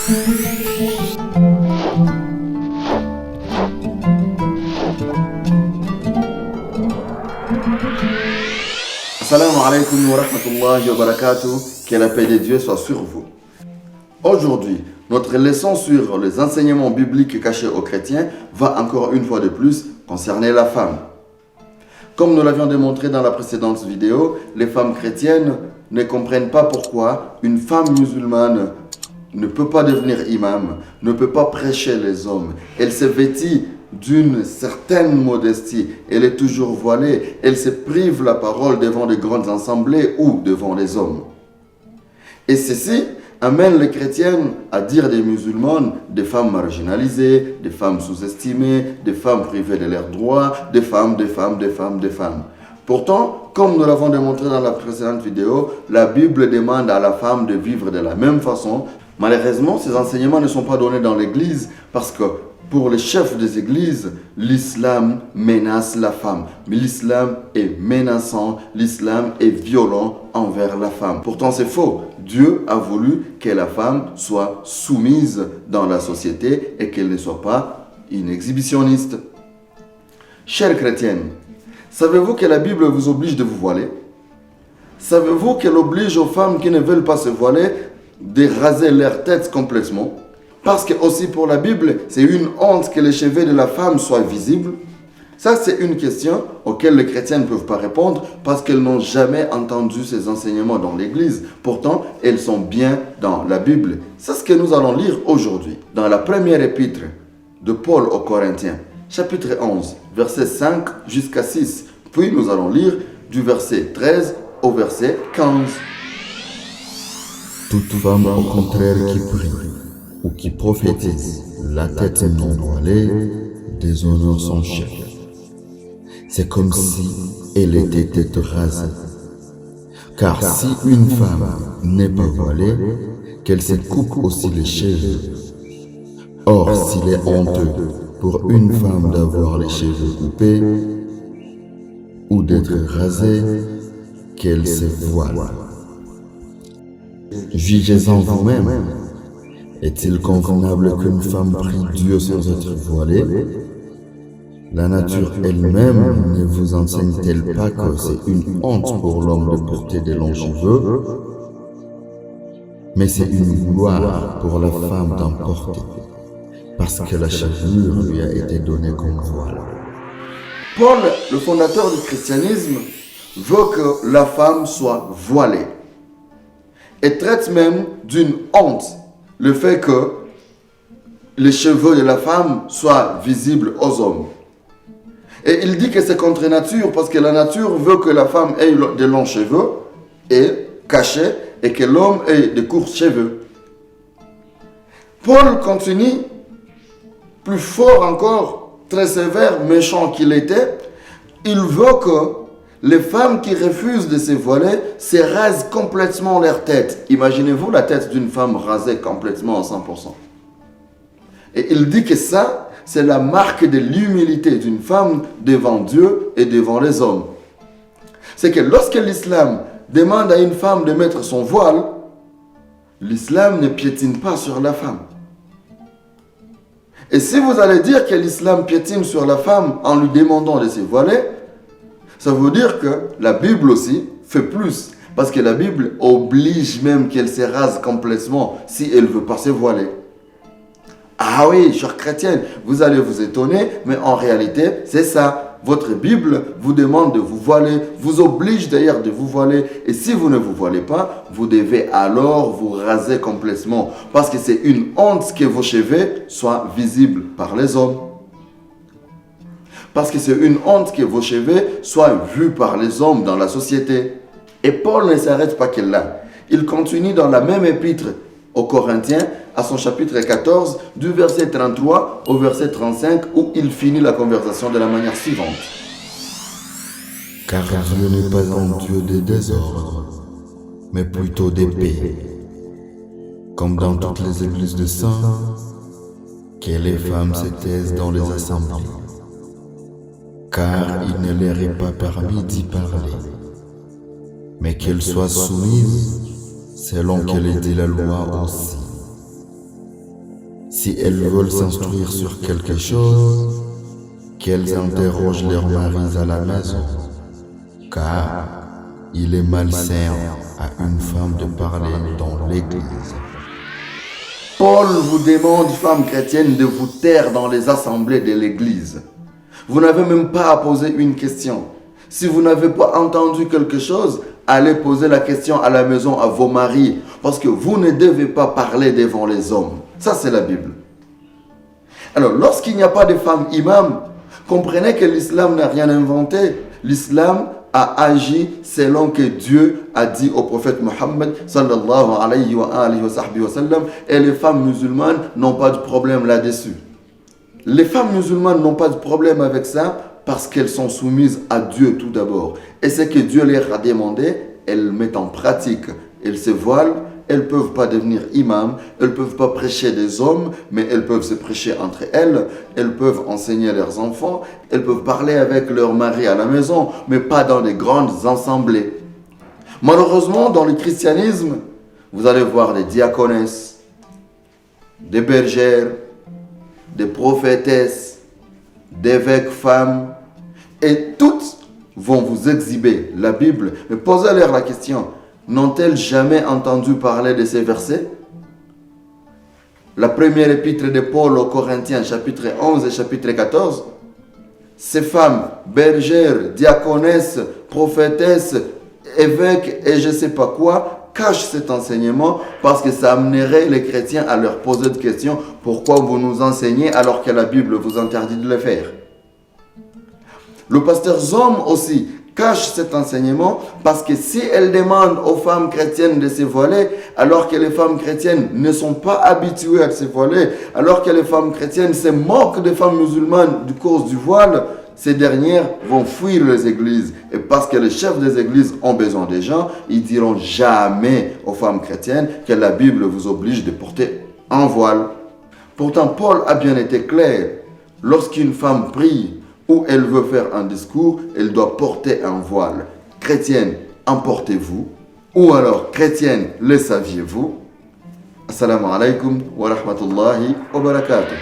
Assalamu alaikum wa rahmatullahi wa barakatuh, que la paix de Dieu soit sur vous. Aujourd'hui, notre leçon sur les enseignements bibliques cachés aux chrétiens va encore une fois de plus concerner la femme. Comme nous l'avions démontré dans la précédente vidéo, les femmes chrétiennes ne comprennent pas pourquoi une femme musulmane ne peut pas devenir imam, ne peut pas prêcher les hommes. Elle se vêtit d'une certaine modestie, elle est toujours voilée, elle se prive la parole devant de grandes assemblées ou devant les hommes. Et ceci amène les chrétiennes à dire des musulmanes des femmes marginalisées, des femmes sous-estimées, des femmes privées de leurs droits, des femmes. Pourtant, comme nous l'avons démontré dans la précédente vidéo, la Bible demande à la femme de vivre de la même façon. Malheureusement, ces enseignements ne sont pas donnés dans l'Église parce que pour les chefs des églises, l'islam menace la femme. Mais l'islam est menaçant, l'islam est violent envers la femme. Pourtant, c'est faux. Dieu a voulu que la femme soit soumise dans la société et qu'elle ne soit pas une exhibitionniste. Chères chrétiennes, savez-vous que la Bible vous oblige de vous voiler? Savez-vous qu'elle oblige aux femmes qui ne veulent pas se voiler de raser leur tête complètement? Parce que aussi pour la Bible, c'est une honte que les cheveux de la femme soient visibles. Ça, c'est une question auquel les chrétiens ne peuvent pas répondre parce qu'elles n'ont jamais entendu ces enseignements dans l'Église. Pourtant, elles sont bien dans la Bible. C'est ce que nous allons lire aujourd'hui dans la première épître de Paul aux Corinthiens, chapitre 11, versets 5 jusqu'à 6. Puis nous allons lire du verset 13 au verset 15. Toute femme au contraire qui prie ou qui prophétise, la tête non voilée, déshonore son chef. C'est comme si elle était tête rasée. Car si une femme n'est pas voilée, qu'elle se coupe aussi les cheveux. Or, s'il est honteux pour une femme d'avoir les cheveux coupés ou d'être rasée, qu'elle se voile. Jugez-en vous-même. Est-il convenable qu'une femme prie Dieu sans être voilée? La nature elle-même ne vous enseigne-t-elle pas que c'est une honte pour l'homme de porter des longs cheveux? Mais c'est une gloire pour la femme d'en porter, parce que la chevelure lui a été donnée comme voile. Paul, le fondateur du christianisme, veut que la femme soit voilée et traite même d'une honte le fait que les cheveux de la femme soient visibles aux hommes. Et il dit que c'est contre nature parce que la nature veut que la femme ait de longs cheveux et cachés et que l'homme ait de courts cheveux. Paul continue, plus fort encore, très sévère, méchant qu'il était. Il veut que les femmes qui refusent de se voiler se rasent complètement leur tête. Imaginez-vous la tête d'une femme rasée complètement à 100%. Et il dit que ça, c'est la marque de l'humilité d'une femme devant Dieu et devant les hommes. C'est que lorsque l'islam demande à une femme de mettre son voile, l'islam ne piétine pas sur la femme. Et si vous allez dire que l'islam piétine sur la femme en lui demandant de se voiler, ça veut dire que la Bible aussi fait plus. Parce que la Bible oblige même qu'elle se rase complètement si elle ne veut pas se voiler. Ah oui, chers chrétiens, vous allez vous étonner, mais en réalité, c'est ça. Votre Bible vous demande de vous voiler, vous oblige d'ailleurs de vous voiler. Et si vous ne vous voilez pas, vous devez alors vous raser complètement. Parce que c'est une honte que vos cheveux soient visibles par les hommes. Parce que c'est une honte que vos cheveux soient vus par les hommes dans la société. Et Paul ne s'arrête pas que là. Il continue dans la même épître aux Corinthiens, à son chapitre 14, du verset 33 au verset 35, où il finit la conversation de la manière suivante. Car Dieu n'est pas un Dieu de désordre, mais plutôt de paix. Comme dans toutes les églises de saints, que les femmes se taisent dans les assemblées. Car il ne leur est pas permis d'y parler, mais qu'elles soient soumises selon qu'elle dit la loi aussi. si elles veulent s'instruire sur quelque chose, qu'elles interrogent leurs maris à la maison, car il est malsain à une femme de parler dans l'église. Paul vous demande, femmes chrétiennes, de vous taire dans les assemblées de l'église. Vous n'avez même pas à poser une question. Si vous n'avez pas entendu quelque chose, allez poser la question à la maison à vos maris, parce que vous ne devez pas parler devant les hommes. Ça, c'est la Bible. Alors, lorsqu'il n'y a pas de femmes imams, comprenez que l'islam n'a rien inventé. L'islam a agi selon que Dieu a dit au prophète Mohammed sallallahu alayhi wa sallam, et les femmes musulmanes n'ont pas de problème là-dessus. Les femmes musulmanes n'ont pas de problème avec ça parce qu'elles sont soumises à Dieu tout d'abord. Et ce que Dieu leur a demandé, elles mettent en pratique. Elles se voilent, elles ne peuvent pas devenir imams, elles ne peuvent pas prêcher des hommes, mais elles peuvent se prêcher entre elles, elles peuvent enseigner leurs enfants, elles peuvent parler avec leur mari à la maison, mais pas dans des grandes assemblées. Malheureusement, dans le christianisme, vous allez voir des diaconesses, des bergères, des prophétesses, d'évêques femmes, et toutes vont vous exhiber la Bible. Mais posez-leur la question, n'ont-elles jamais entendu parler de ces versets? La première épître de Paul aux Corinthiens, chapitre 11 et chapitre 14, ces femmes, bergères, diaconesses, prophétesses, évêques et je ne sais pas quoi, cachent cet enseignement parce que ça amènerait les chrétiens à leur poser des questions. Pourquoi vous nous enseignez alors que la Bible vous interdit de le faire? Le pasteur Zom aussi cache cet enseignement parce que si elle demande aux femmes chrétiennes de se voiler, alors que les femmes chrétiennes ne sont pas habituées à se voiler, alors que les femmes chrétiennes se moquent des femmes musulmanes du cause du voile, ces dernières vont fuir les églises. Et parce que les chefs des églises ont besoin des gens, ils diront jamais aux femmes chrétiennes que la Bible vous oblige de porter un voile. Pourtant, Paul a bien été clair. Lorsqu'une femme prie ou elle veut faire un discours, elle doit porter un voile. Chrétienne, en portez-vous. Ou alors, chrétienne, le saviez-vous? Assalamu alaikum wa rahmatullahi wa barakatuh.